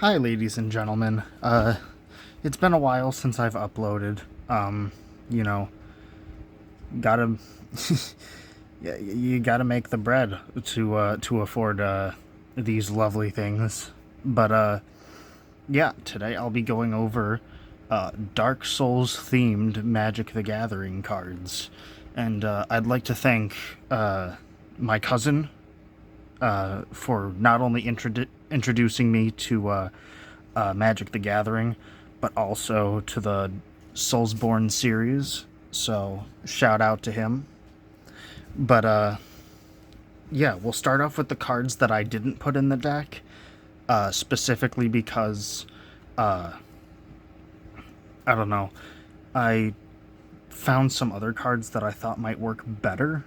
Hi, ladies and gentlemen. It's been a while since I've uploaded. You know, gotta you gotta make the bread to afford these lovely things. But yeah, today I'll be going over Dark Souls themed Magic the Gathering cards, and I'd like to thank my cousin for not only introducing me to Magic the Gathering, but also to the Soulsborne series. So shout out to him. But yeah, we'll start off with the cards that I didn't put in the deck, specifically because I don't know, I found some other cards that I thought might work better.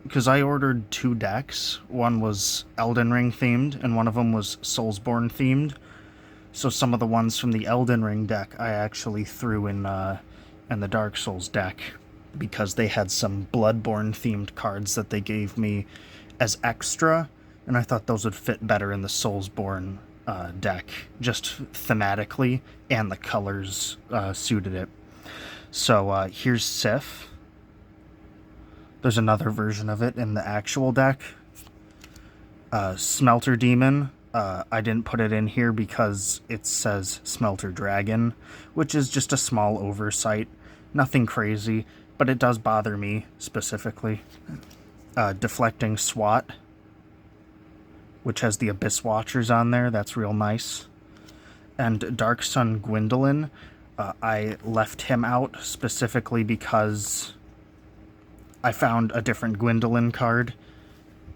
Because I ordered two decks. One was Elden Ring themed, and one of them was Soulsborne themed. So some of the ones from the Elden Ring deck I actually threw in the Dark Souls deck because they had some Bloodborne themed cards that they gave me as extra, and I thought those would fit better in the Soulsborne deck, just thematically, and the colors suited it. So here's Sif. There's another version of it in the actual deck. Smelter Demon. I didn't put it in here because it says Smelter Dragon, which is just a small oversight. Nothing crazy, but it does bother me specifically. Deflecting Swat, which has the Abyss Watchers on there. That's real nice. And Dark Sun Gwendolyn. I left him out specifically because I found a different Gwendolyn card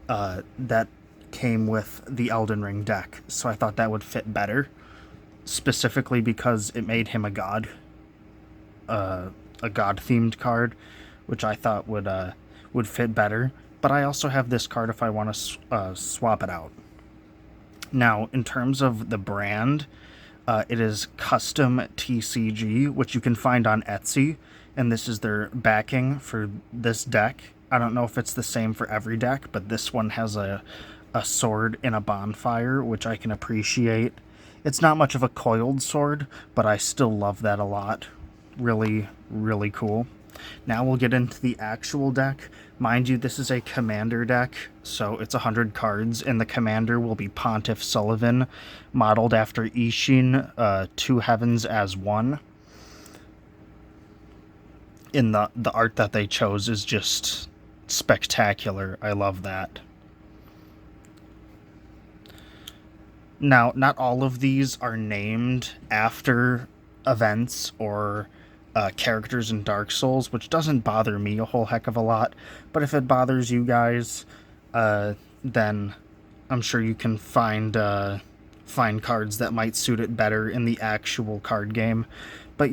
that came with the Elden Ring deck, so I thought that would fit better, specifically because it made him a god themed card, which I thought would fit better. But I also have this card if I want to swap it out. Now, in terms of the brand, it is Custom TCG, which you can find on Etsy, and this is their backing for this deck. I don't know if it's the same for every deck, but this one has a sword in a bonfire, which I can appreciate. It's not much of a coiled sword, but I still love that a lot. Really, really cool. Now we'll get into the actual deck. Mind you, this is a commander deck, so it's 100 cards, and the commander will be Pontiff Sullivan, modeled after Ishin, Two Heavens as One. In the art that they chose is just spectacular. I love that. Now, not all of these are named after events or characters in Dark Souls, which doesn't bother me a whole heck of a lot. But if it bothers you guys, then I'm sure you can find cards that might suit it better in the actual card game. But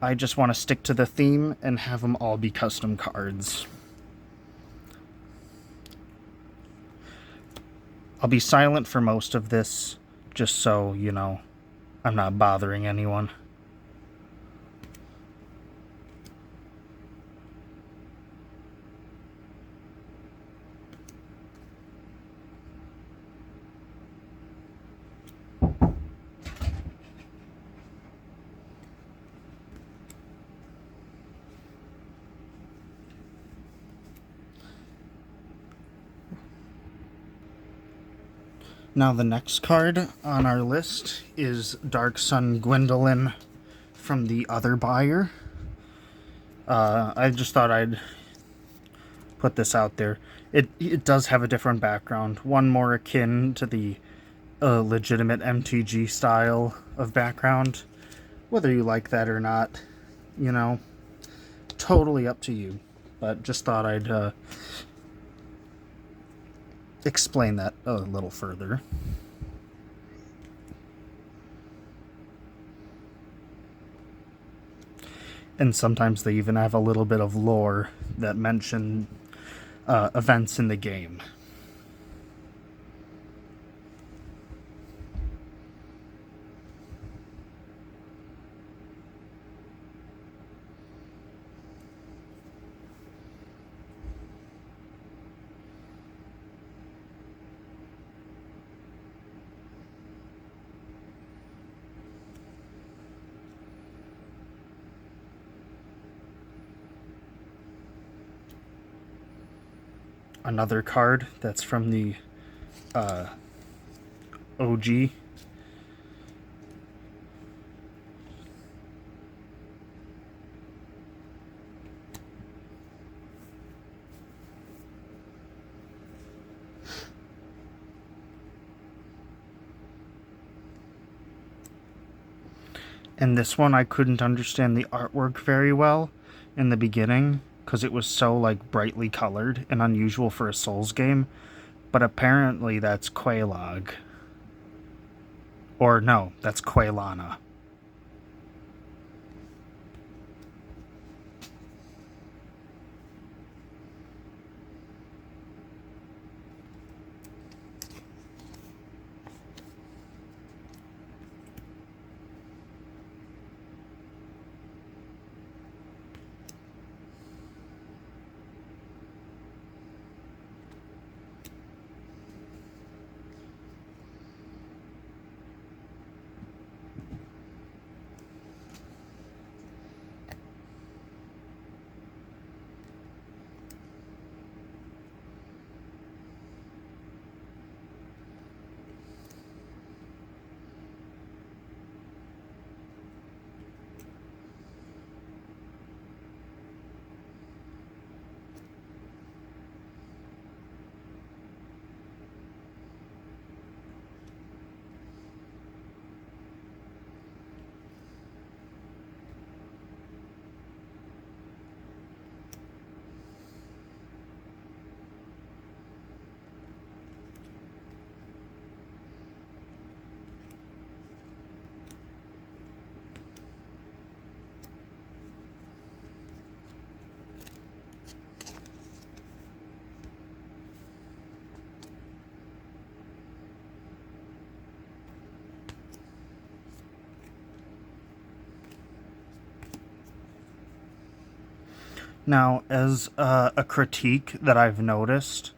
I just want to stick to the theme and have them all be custom cards. I'll be silent for most of this, just so, I'm not bothering anyone. Now the next card on our list is Dark Sun Gwendolyn from the other buyer. I just thought I'd put this out there. It does have a different background, one more akin to the legitimate MTG style of background. Whether you like that or not, totally up to you. But just thought I'd explain that a little further. And sometimes they even have a little bit of lore that mention events in the game. another card that's from the OG. And this one, I couldn't understand the artwork very well in the beginning because it was so like brightly colored and unusual for a Souls game. But apparently that's Quelaag. Or no, that's Quailana. Now, as a critique that I've noticed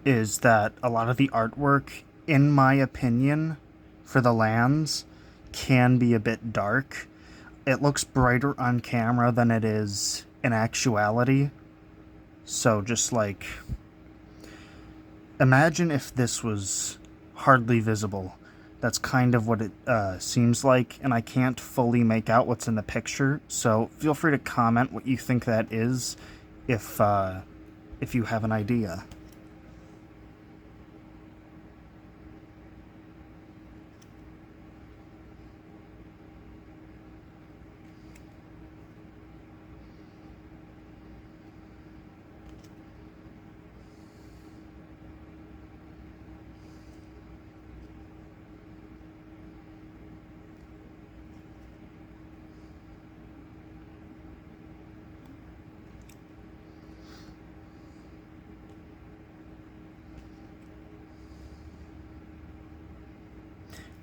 is that a lot of the artwork, in my opinion, for the lands can be a bit dark. It looks brighter on camera than it is in actuality. So just like, imagine if this was hardly visible. That's kind of what it seems like, and I can't fully make out what's in the picture, so feel free to comment what you think that is if you have an idea.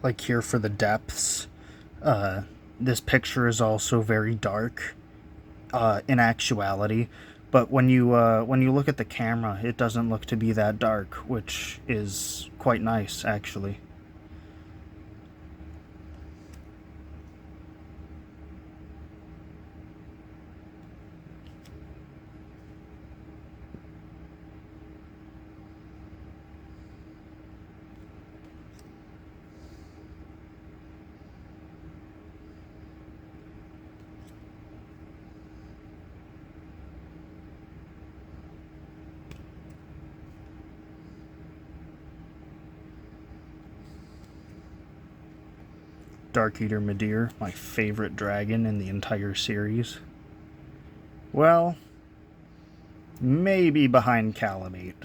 Like here for the depths, this picture is also very dark in actuality, but when you look at the camera, it doesn't look to be that dark, which is quite nice actually. Dark Eater Midir, my favorite dragon in the entire series. Well, maybe behind Calamite.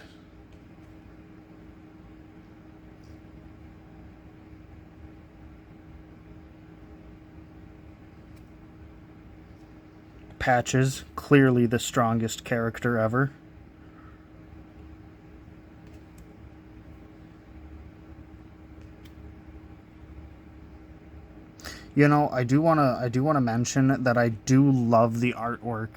Patches, clearly the strongest character ever. You know, I do wanna mention that I do love the artwork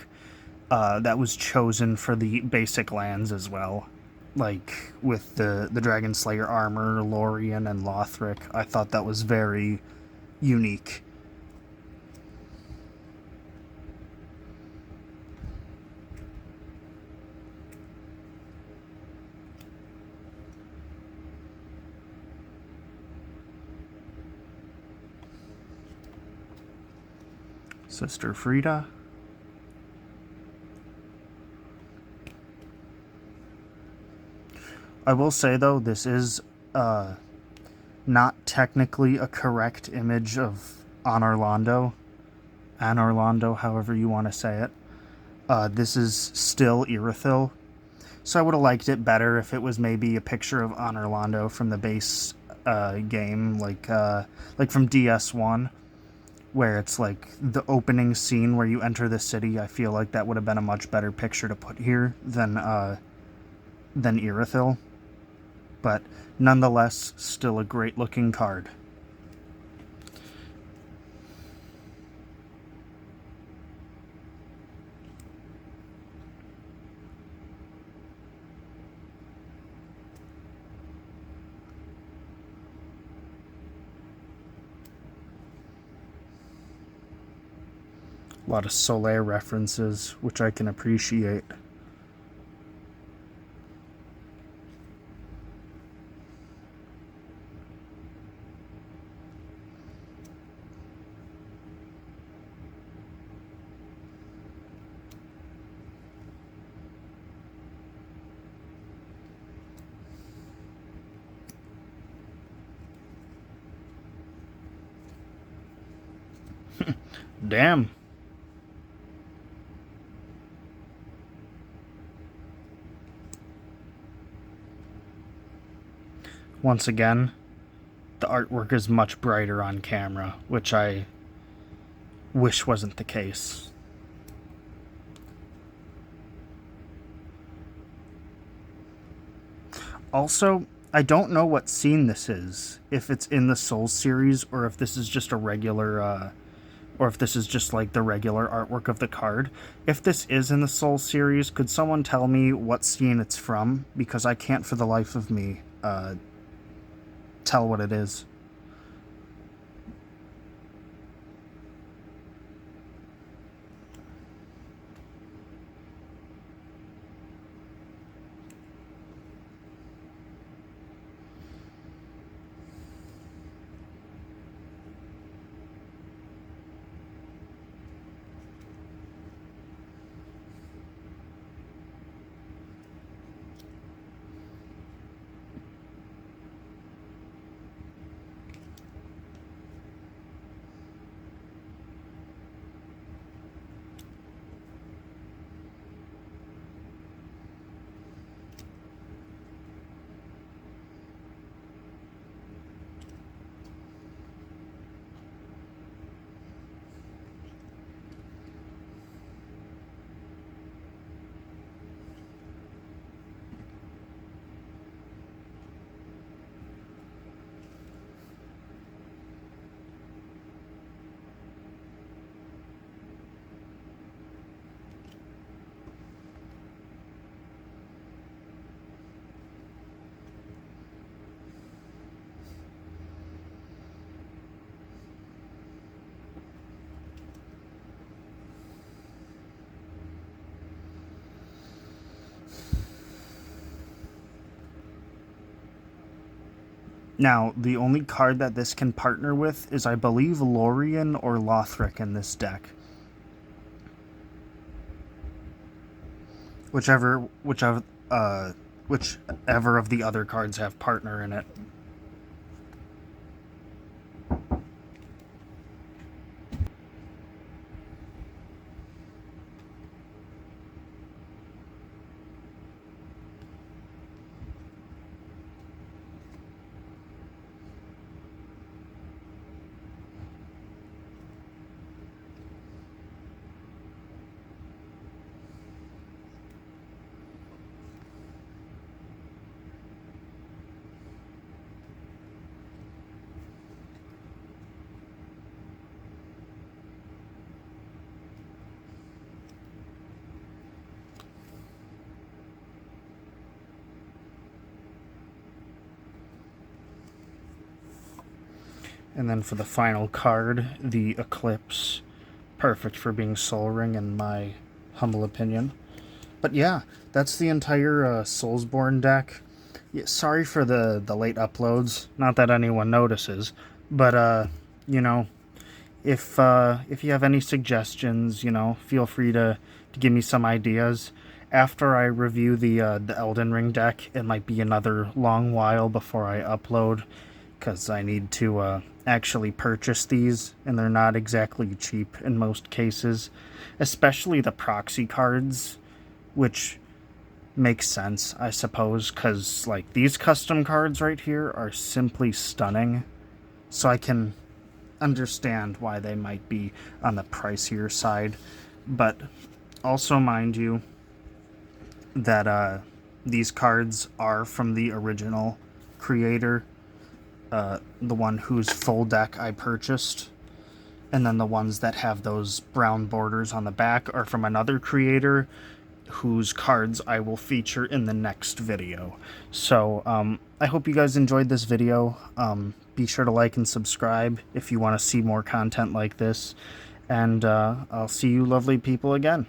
that was chosen for the basic lands as well. Like with the Dragon Slayer armor, Lorien, and Lothric. I thought that was very unique. Sister Frida. I will say, though, this is not technically a correct image of Anorlando, however you want to say it. This is still Irithyll, so I would have liked it better if it was maybe a picture of Anorlando from the base game, like from DS1, where it's like the opening scene where you enter the city. I feel like that would have been a much better picture to put here than Irithyll. But nonetheless, still a great looking card. A lot of Soleil references, which I can appreciate. Damn. Once again, the artwork is much brighter on camera, which I wish wasn't the case. Also, I don't know what scene this is, if it's in the Souls series or if this is just a regular or if this is just like the regular artwork of the card. If this is in the Souls series, could someone tell me what scene it's from? Because I can't for the life of me tell what it is. Now, the only card that this can partner with is, I believe, Lorien or Lothric in this deck. Whichever of the other cards have partner in it. And then for the final card, the Eclipse. Perfect for being Soul Ring, in my humble opinion. But yeah, that's the entire Soulsborne deck. Yeah, sorry for the late uploads. Not that anyone notices. But, you know, if you have any suggestions, you know, feel free to give me some ideas. After I review the Elden Ring deck, it might be another long while before I upload, because I need to actually purchase these, and they're not exactly cheap in most cases, especially the proxy cards, which makes sense, I suppose, because like these custom cards right here are simply stunning, so I can understand why they might be on the pricier side. But also mind you that these cards are from the original creator, the one whose full deck I purchased, and then the ones that have those brown borders on the back are from another creator whose cards I will feature in the next video. So I hope you guys enjoyed this video. Be sure to like and subscribe if you want to see more content like this, and I'll see you lovely people again.